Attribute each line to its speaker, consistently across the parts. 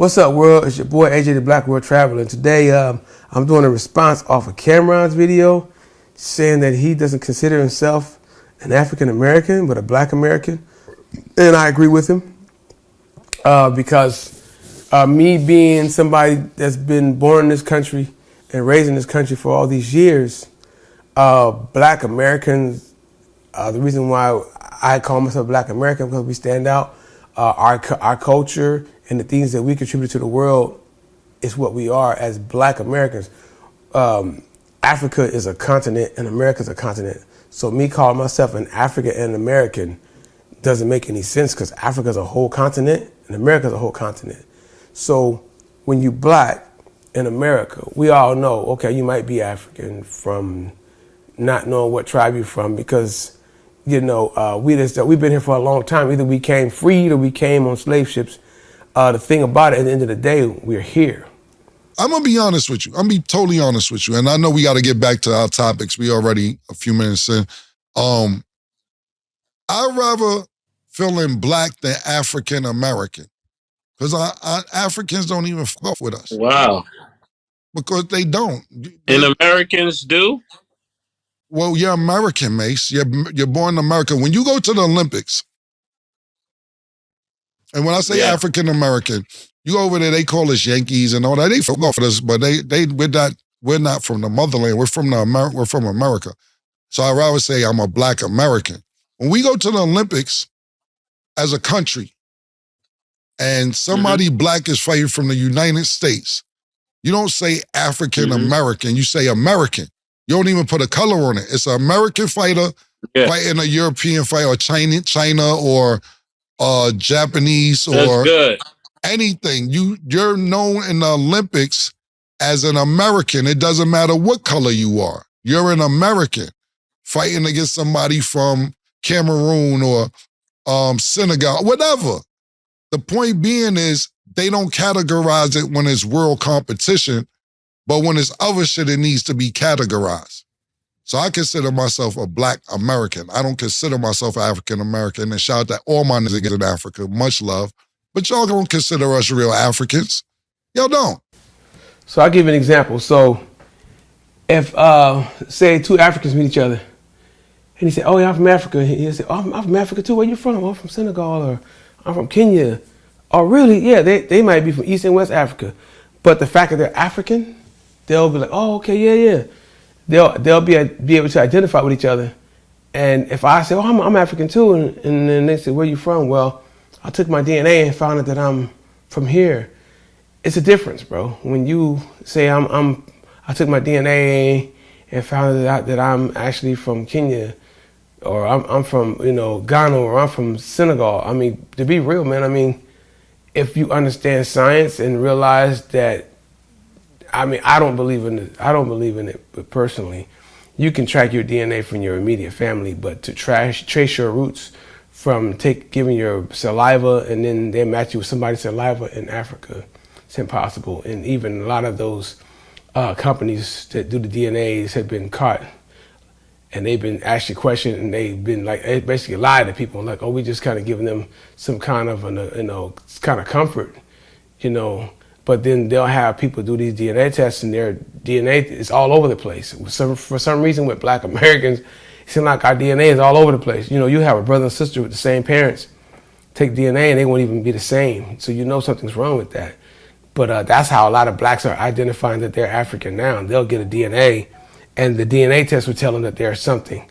Speaker 1: What's up, world? It's your boy AJ the Black World Traveler. And today I'm doing a response off of Cameron's video saying that he doesn't consider himself an African American, but a Black American. And I agree with him because me being somebody that's been born in this country and raised in this country for all these years, Black Americans, the reason why I call myself Black American because we stand out. Our culture and the things that we contribute to the world is what we are as Black Americans. Africa is a continent and America is a continent. So me calling myself an African and American doesn't make any sense because Africa is a whole continent and America is a whole continent. So when you Black in America, we all know, okay, you might be African from not knowing what tribe you're from because you know, we've been here for a long time. Either we came freed or we came on slave ships. The thing about it, at the end of the day, we're here.
Speaker 2: I'm going to be honest with you. I'm going to be totally honest with you. And I know we got to get back to our topics. We already a few minutes in. I'd rather feeling Black than African American. Because Africans don't even fuck with us.
Speaker 3: Wow.
Speaker 2: Because they don't.
Speaker 3: And Americans do?
Speaker 2: Well, you're American, Mace. You're born in America. When you go to the Olympics, and when I say African American, you go over there, they call us Yankees and all that. They fuck off with us, but we're not from the motherland. We're from America. So I'd rather say I'm a Black American. When we go to the Olympics as a country, and somebody Black is fighting from the United States, you don't say African American. You say American. You don't even put a color on it. It's an American fighter fighting a European fighter, or China or Japanese or anything. You're known in the Olympics as an American. It doesn't matter what color you are. You're an American fighting against somebody from Cameroon or Senegal, whatever. The point being is they don't categorize it when it's world competition. But when it's other shit, it needs to be categorized. So I consider myself a Black American. I don't consider myself African American. And shout out to all my niggas in Africa. Much love. But y'all don't consider us real Africans. Y'all don't.
Speaker 1: So I'll give you an example. So if, say, two Africans meet each other, and he said, oh, yeah, I'm from Africa. And he said, oh, I'm from Africa too. Where you from? I'm from Senegal, or I'm from Kenya. Oh, really? Yeah, they might be from East and West Africa. But the fact that they're African, they'll be like, oh, okay, yeah. They'll be able to identify with each other. And if I say, oh, I'm African too, and then they say, where you from? Well, I took my DNA and found out that I'm from here. It's a difference, bro. When you say I took my DNA and found out that I'm actually from Kenya, or I'm from Ghana, or I'm from Senegal. I mean, to be real, man. I mean, if you understand science and realize that. I mean, I don't believe in it, but personally, you can track your DNA from your immediate family, but to trace your roots from giving your saliva and then they match you with somebody's saliva in Africa, it's impossible. And even a lot of those companies that do the DNAs have been caught, and they've been actually questioned, and they've been like, they basically lied to people, like, oh, we just kind of giving them some kind of kind of comfort, But then they'll have people do these DNA tests, and their DNA is all over the place. So for some reason, with Black Americans, it seems like our DNA is all over the place. You have a brother and sister with the same parents, take DNA, and they won't even be the same. So something's wrong with that. But that's how a lot of Blacks are identifying that they're African now. They'll get a DNA, and the DNA test will tell them that they're something,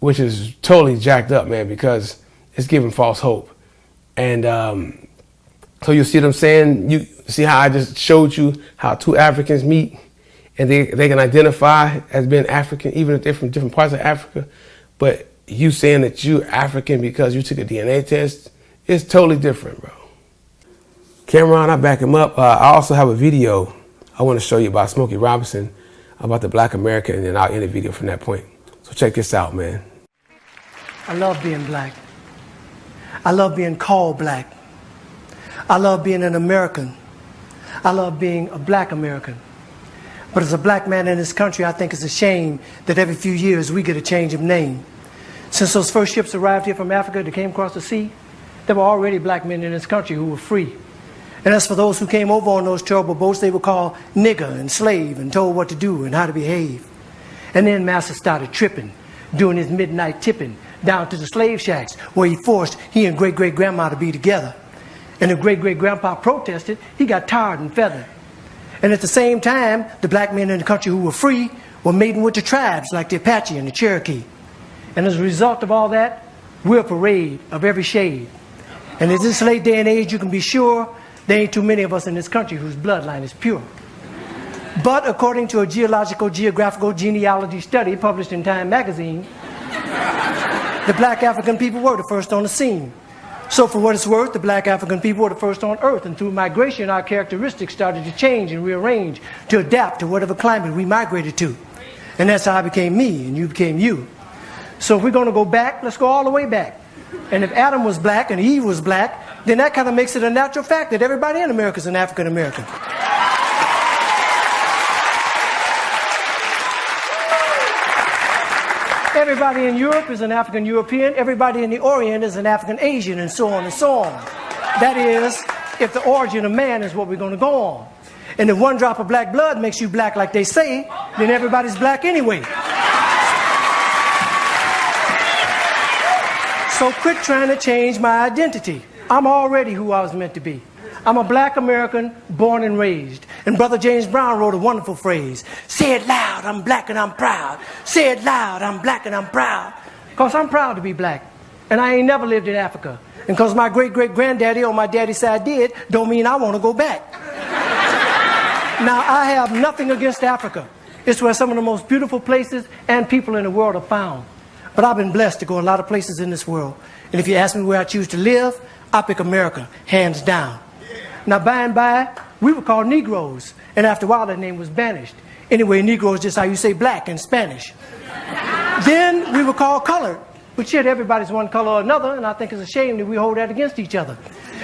Speaker 1: which is totally jacked up, man, because it's giving false hope. And so you see what I'm saying? You see how I just showed you how two Africans meet and they can identify as being African, even if they're from different parts of Africa. But you saying that you're African because you took a DNA test, it's totally different, bro. Cameron, I back him up. I also have a video I want to show you about Smokey Robinson, about the Black American, and then I'll end the video from that point. So check this out, man.
Speaker 4: I love being Black. I love being called Black. I love being an American. I love being a Black American. But as a Black man in this country, I think it's a shame that every few years we get a change of name. Since those first ships arrived here from Africa that came across the sea, there were already Black men in this country who were free. And as for those who came over on those terrible boats, they were called nigger and slave and told what to do and how to behave. And then Master started tripping, doing his midnight tipping down to the slave shacks where he forced he and great-great-grandma to be together. And if great-great-grandpa protested, he got tarred and feathered. And at the same time, the black men in the country who were free were mating with the tribes like the Apache and the Cherokee. And as a result of all that, we're a parade of every shade. And in this late day and age, you can be sure there ain't too many of us in this country whose bloodline is pure. But according to a geographical genealogy study published in Time magazine, the black African people were the first on the scene. So for what it's worth, the black African people were the first on earth, and through migration our characteristics started to change and rearrange to adapt to whatever climate we migrated to. And that's how I became me and you became you. So if we're going to go back, let's go all the way back. And if Adam was black and Eve was black, then that kind of makes it a natural fact that everybody in America is an African American. Everybody in Europe is an African European. Everybody in the Orient is an African Asian, and so on and so on. That is, if the origin of man is what we're going to go on. And if one drop of black blood makes you black like they say, then everybody's black anyway. So quit trying to change my identity. I'm already who I was meant to be. I'm a black American born and raised. And Brother James Brown wrote a wonderful phrase. Say it loud, I'm black and I'm proud. Say it loud, I'm black and I'm proud. Because I'm proud to be black. And I ain't never lived in Africa. And because my great-great-granddaddy on my daddy's side did, don't mean I want to go back. Now, I have nothing against Africa. It's where some of the most beautiful places and people in the world are found. But I've been blessed to go a lot of places in this world. And if you ask me where I choose to live, I pick America, hands down. Now, by and by, we were called Negroes. And after a while, that name was banished. Anyway, Negro is just how you say black in Spanish. Then we were called colored. But shit, everybody's one color or another, and I think it's a shame that we hold that against each other.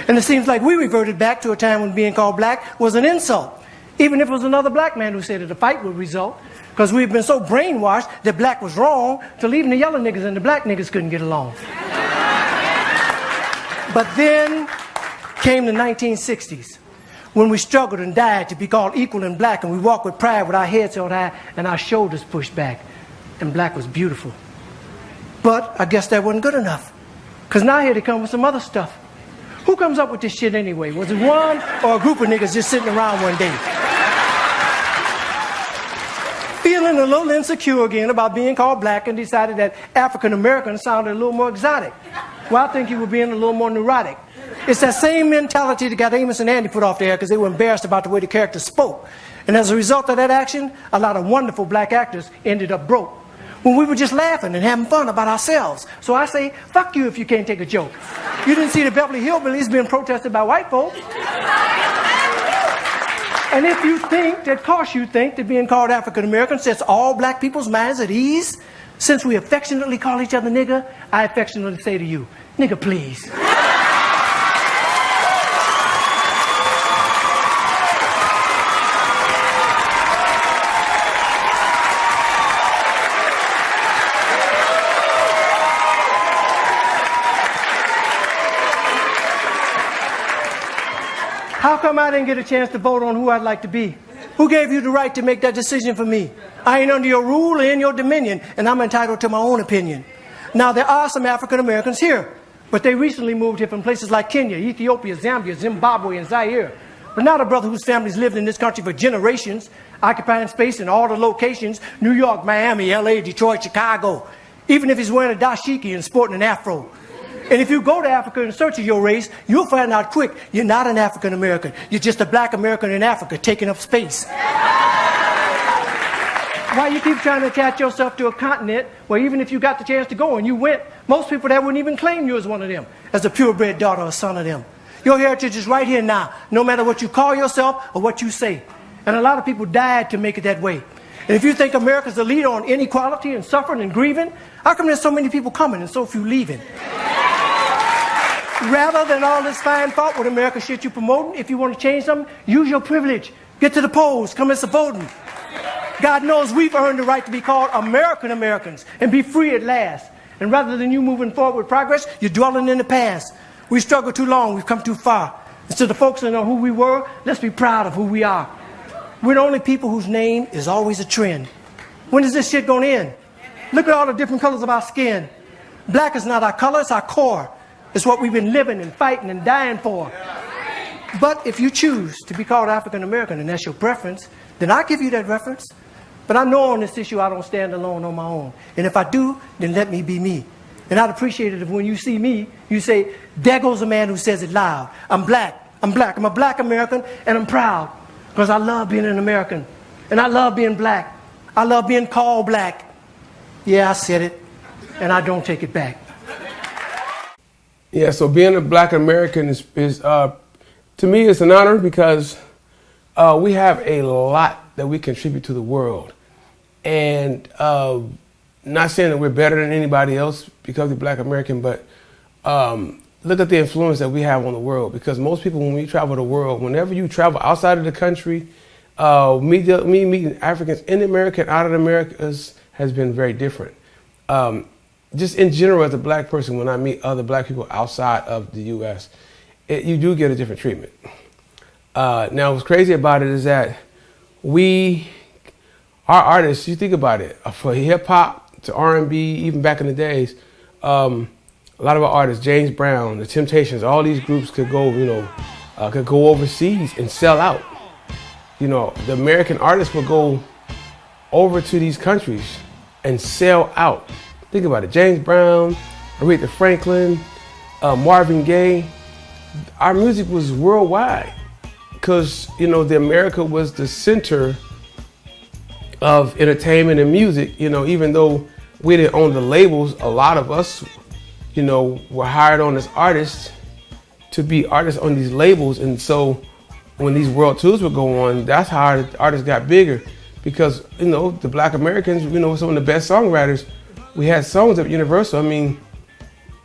Speaker 4: And it seems like we reverted back to a time when being called black was an insult. Even if it was another black man who said that a fight would result. Because we've been so brainwashed that black was wrong, till even the yellow niggas and the black niggas couldn't get along. But then came the 1960s, when we struggled and died to be called equal and black, and we walked with pride with our heads held high and our shoulders pushed back. And black was beautiful. But I guess that wasn't good enough. Because now here they come with some other stuff. Who comes up with this shit anyway? Was it one or a group of niggas just sitting around one day? Feeling a little insecure again about being called black, and decided that African American sounded a little more exotic. Well, I think you were being a little more neurotic. It's that same mentality that got Amos and Andy put off the air because they were embarrassed about the way the characters spoke. And as a result of that action, a lot of wonderful black actors ended up broke. When we were just laughing and having fun about ourselves. So I say, fuck you if you can't take a joke. You didn't see the Beverly Hillbillies being protested by white folks. And if you think that, cause you think that being called African American sets all black people's minds at ease, since we affectionately call each other nigger, I affectionately say to you, nigger please. How come I didn't get a chance to vote on who I'd like to be? Who gave you the right to make that decision for me? I ain't under your rule or in your dominion, and I'm entitled to my own opinion. Now, there are some African Americans here, but they recently moved here from places like Kenya, Ethiopia, Zambia, Zimbabwe, and Zaire. But not a brother whose family's lived in this country for generations, occupying space in all the locations, New York, Miami, LA, Detroit, Chicago. Even if he's wearing a dashiki and sporting an afro. And if you go to Africa in search of your race, you'll find out quick, you're not an African American. You're just a black American in Africa taking up space. Why you keep trying to attach yourself to a continent where even if you got the chance to go and you went, most people there wouldn't even claim you as one of them, as a purebred daughter or son of them. Your heritage is right here now, no matter what you call yourself or what you say. And a lot of people died to make it that way. And if you think America's the leader on inequality and suffering and grieving, how come there's so many people coming and so few leaving? Rather than all this fine thought with America shit you promoting, if you want to change something, use your privilege. Get to the polls, come and support them. God knows we've earned the right to be called American Americans and be free at last. And rather than you moving forward with progress, you're dwelling in the past. We struggled too long, we've come too far. Instead of focusing on who we were, let's be proud of who we are. We're the only people whose name is always a trend. When is this shit gonna end? Look at all the different colors of our skin. Black is not our color, it's our core. It's what we've been living and fighting and dying for. But if you choose to be called African American and that's your preference, then I'll give you that reference. But I know on this issue I don't stand alone on my own. And if I do, then let me be me. And I'd appreciate it if when you see me, you say, there goes a man who says it loud. I'm black. I'm black. I'm a black American and I'm proud because I love being an American. And I love being black. I love being called black. Yeah, I said it and I don't take it back.
Speaker 1: Yeah, so being a black American is to me, it's an honor because we have a lot that we contribute to the world. And not saying that we're better than anybody else because we're black American, but look at the influence that we have on the world. Because most people, when we travel the world, whenever you travel outside of the country, me meeting Africans in America and out of the Americas has been very different. Just in general, as a black person, when I meet other black people outside of the U.S., you do get a different treatment. Now, what's crazy about it is that our artists, you think about it, for hip hop to R&B, even back in the days, a lot of our artists, James Brown, the Temptations, all these groups could go, could go overseas and sell out. The American artists would go over to these countries and sell out. Think about it, James Brown, Aretha Franklin, Marvin Gaye. Our music was worldwide because, the America was the center of entertainment and music. Even though we didn't own the labels, a lot of us, were hired on as artists to be artists on these labels. And so when these world tours would go on, that's how the artists got bigger because, the black Americans, some of the best songwriters. We had songs at Universal. I mean,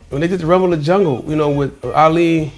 Speaker 1: when they did the Rebel of the Jungle, with Ali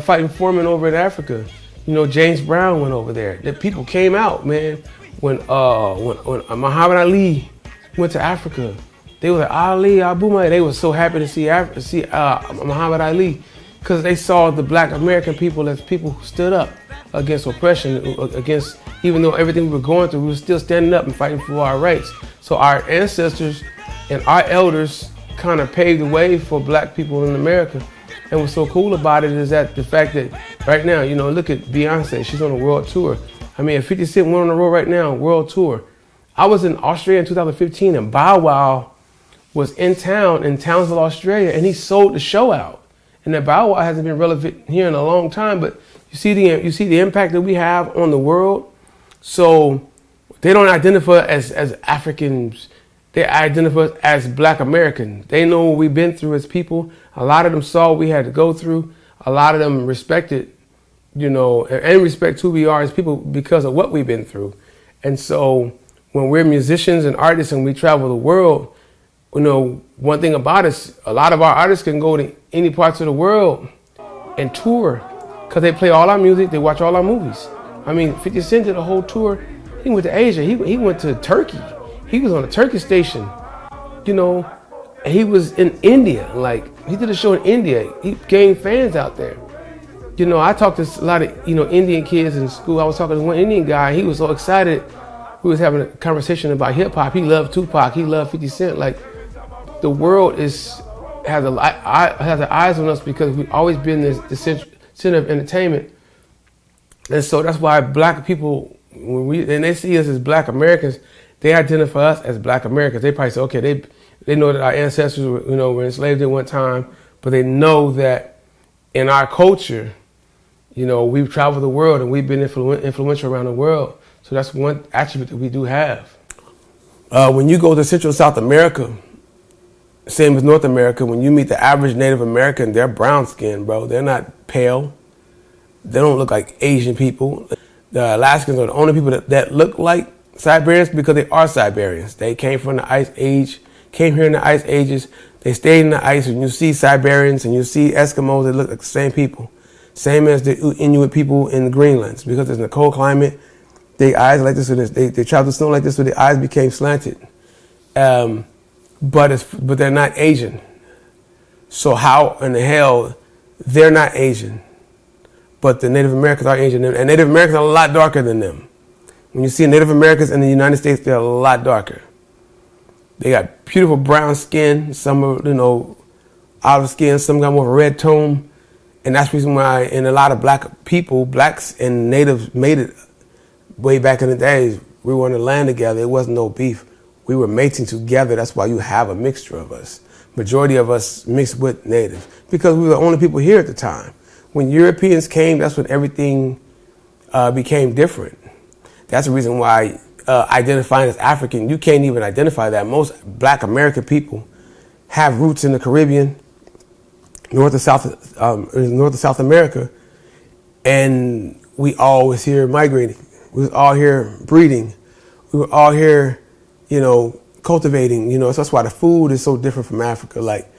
Speaker 1: fighting Foreman over in Africa, James Brown went over there. The people came out, man. When Muhammad Ali went to Africa, they were like, Ali, Abuma. They were so happy to see Muhammad Ali because they saw the black American people as people who stood up against oppression, against, even though everything we were going through, we were still standing up and fighting for our rights. So our ancestors and our elders kind of paved the way for black people in America. And what's so cool about it is that the fact that right now, look at Beyonce, she's on a world tour. I mean, if 50 Cent went on the road right now, world tour. I was in Australia in 2015 and Bow Wow was in Townsville, Australia, and he sold the show out. And that Bow Wow hasn't been relevant here in a long time, but you see the impact that we have on the world. So they don't identify as Africans. They identify us as black American. They know what we've been through as people. A lot of them saw what we had to go through. A lot of them respected, and respect who we are as people because of what we've been through. And so when we're musicians and artists and we travel the world, one thing about us, a lot of our artists can go to any parts of the world and tour because they play all our music, they watch all our movies. I mean, 50 Cent did a whole tour. He went to Asia. He went to Turkey. He was on a Turkish station, and he was in India. Like, he did a show in India. He gained fans out there. I talked to a lot of, Indian kids in school. I was talking to one Indian guy. He was so excited. We was having a conversation about hip hop. He loved Tupac. He loved 50 Cent. Like, the world has the eyes on us because we've always been the center of entertainment. And so that's why black people, and they see us as black Americans, they identify us as black Americans. They probably say, okay, they know that our ancestors were enslaved at one time, but they know that in our culture, we've traveled the world and we've been influential around the world. So that's one attribute that we do have. When you go to Central South America, same as North America, when you meet the average Native American, they're brown skinned, bro. They're not pale. They don't look like Asian people. The Alaskans are the only people that look like Siberians because they are Siberians. They came from the Ice Age, came here in the Ice Ages. They stayed in the ice. When you see Siberians and you see Eskimos, they look like the same people. Same as the Inuit people in the Greenlands. Because it's in a cold climate, their eyes are like this. They travel the snow like this, so their eyes became slanted. But they're not Asian. So how in the hell they're not Asian, but the Native Americans are Asian, and Native Americans are a lot darker than them. When you see Native Americans in the United States, they're a lot darker. They got beautiful brown skin. Some are, olive skin. Some got more of a red tone. And that's the reason why in a lot of blacks and natives made it way back in the days. We were on the land together. It wasn't no beef. We were mating together. That's why you have a mixture of us. Majority of us mixed with natives because we were the only people here at the time. When Europeans came, that's when everything became different. That's the reason why identifying as African, you can't even identify that. Most Black American people have roots in the Caribbean, North and South America, and we all was here migrating. We was all here breeding. We were all here, cultivating. So that's why the food is so different from Africa. Like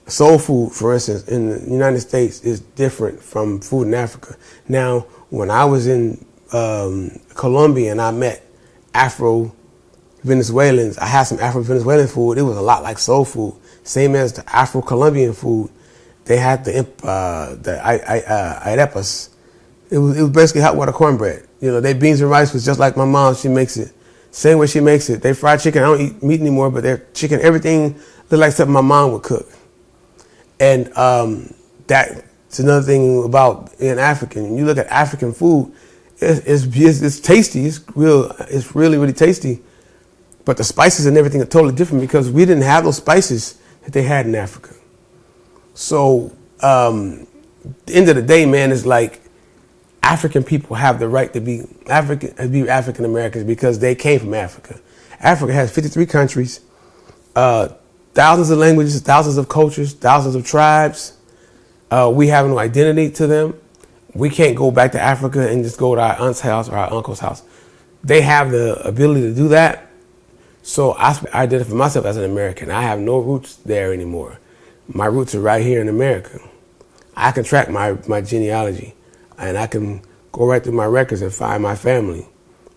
Speaker 1: soul food, for instance, in the United States is different from food in Africa. Now, when I was in Colombia and I met Afro-Venezuelans, I had some Afro-Venezuelan food. It was a lot like soul food, same as the Afro-Colombian food. They had the arepas. It was basically hot water cornbread. Their beans and rice was just like my mom. She makes it same way she makes it. They fried chicken. I don't eat meat anymore, but their chicken, everything looked like something my mom would cook. And that's another thing about being African. When you look at African food, it's tasty. It's really, really tasty. But the spices and everything are totally different because we didn't have those spices that they had in Africa. So, the end of the day, man, is like African people have the right to be African Americans because they came from Africa. Africa has 53 countries, thousands of languages, thousands of cultures, thousands of tribes. We have no identity to them. We can't go back to Africa and just go to our aunt's house or our uncle's house. They have the ability to do that. So I identify myself as an American. I have no roots there anymore. My roots are right here in America. I can track my genealogy, and I can go right through my records and find my family.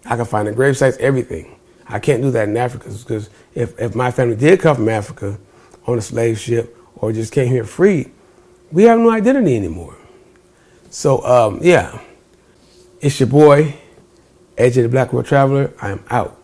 Speaker 1: I can find the grave sites, everything. I can't do that in Africa because if my family did come from Africa on a slave ship or just came here free, we have no identity anymore. So, it's your boy, AJ the Black World Traveler. I am out.